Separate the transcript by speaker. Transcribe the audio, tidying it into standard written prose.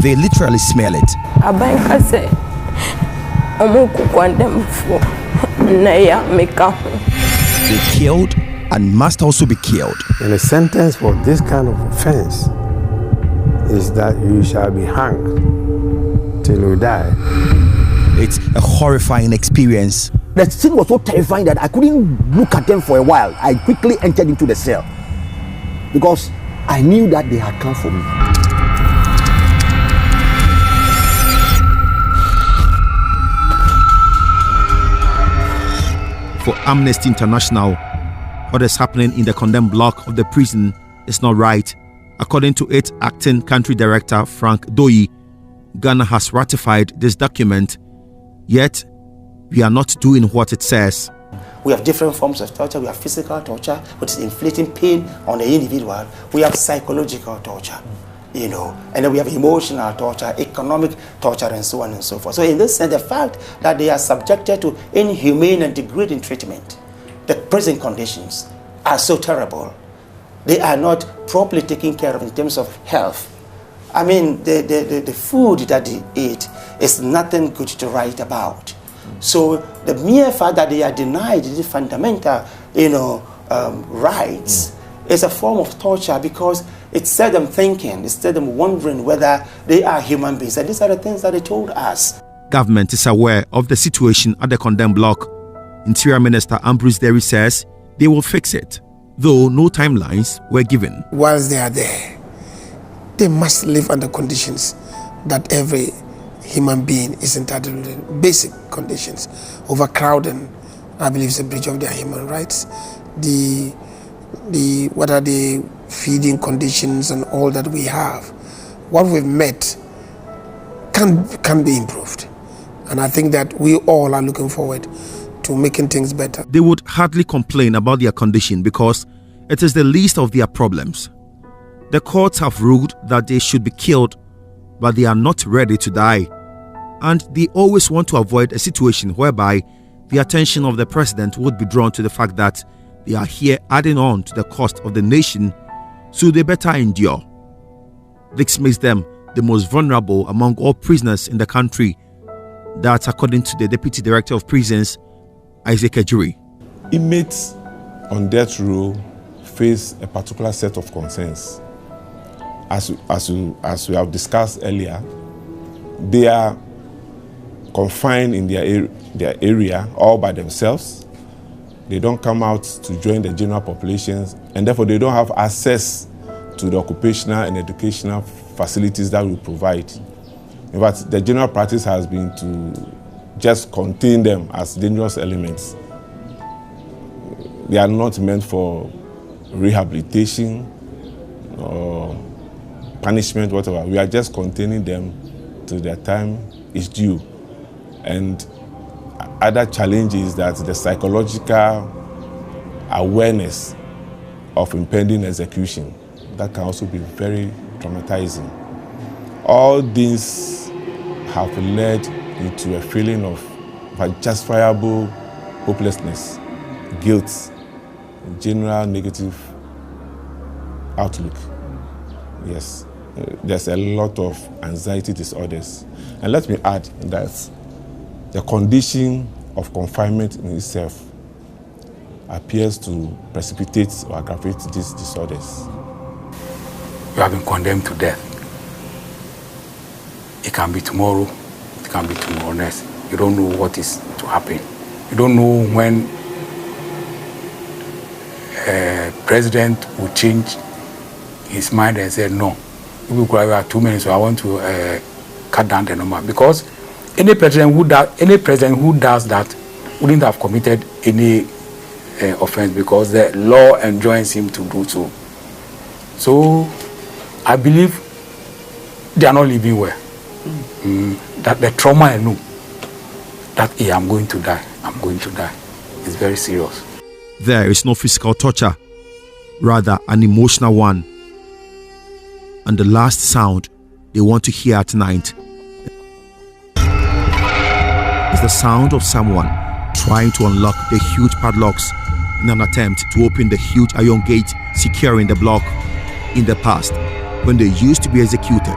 Speaker 1: They literally smell it. They killed and must also be killed.
Speaker 2: And the sentence for this kind of offense is that you shall be hanged till you die.
Speaker 1: It's a horrifying experience.
Speaker 3: The scene was so terrifying that I couldn't look at them for a while. I quickly entered into the cell because I knew that they had come for me.
Speaker 1: For Amnesty International, what is happening in the condemned block of the prison is not right. According to its acting country director, Frank Doyi, Ghana has ratified this document, yet we are not doing what it says.
Speaker 4: We have different forms of torture. We have physical torture, which is inflicting pain on the individual. We have psychological torture, and then we have emotional torture, economic torture, and so on and so forth. So in this sense, the fact that they are subjected to inhumane and degrading treatment, the prison conditions are so terrible. They are not properly taken care of in terms of health. I mean, the food that they eat is nothing good to write about. So the mere fact that they are denied the fundamental, rights is a form of torture because it set them thinking, it set them wondering whether they are human beings. And these are the things that they told us.
Speaker 1: Government is aware of the situation at the condemned block. Interior Minister Ambrose Derry says they will fix it, though no timelines were given.
Speaker 5: Whilst they are there, they must live under conditions that every human being is entitled to. Basic conditions. Overcrowding, I believe, is a breach of their human rights. What are the feeding conditions and all that we have? What we've met can be improved. And I think that we all are looking forward to making things better.
Speaker 1: They would hardly complain about their condition because it is the least of their problems. The courts have ruled that they should be killed, but they are not ready to die. And they always want to avoid a situation whereby the attention of the president would be drawn to the fact that they are here adding on to the cost of the nation, so they better endure. This makes them the most vulnerable among all prisoners in the country. That's according to the Deputy Director of Prisons, Isaac Ejuri.
Speaker 6: Inmates on death row face a particular set of concerns. As we have discussed earlier, they are confined in their area all by themselves. They don't come out to join the general populations, and therefore they don't have access to the occupational and educational facilities that we provide. In fact, the general practice has been to just contain them as dangerous elements. They are not meant for rehabilitation or punishment, whatever. We are just containing them till their time is due. And other challenge is that the psychological awareness of impending execution, that can also be very traumatizing. All these have led into a feeling of unjustifiable hopelessness, guilt, general negative outlook. Yes, there's a lot of anxiety disorders. And let me add that the condition of confinement in itself appears to precipitate or aggravate these disorders.
Speaker 7: You have been condemned to death. It can be tomorrow, it can be tomorrow next. You don't know what is to happen. You don't know when president will change his mind and say, no, we have 2 minutes, so I want to cut down the number. Because any president who does that wouldn't have committed any offense because the law enjoins him to do so. So I believe they are not living well. That the trauma I know that I'm going to die is very serious.
Speaker 1: There is no physical torture, rather an emotional one. And the last sound they want to hear at night is the sound of someone trying to unlock the huge padlocks in an attempt to open the huge iron gate securing the block. In the past, when they used to be executed,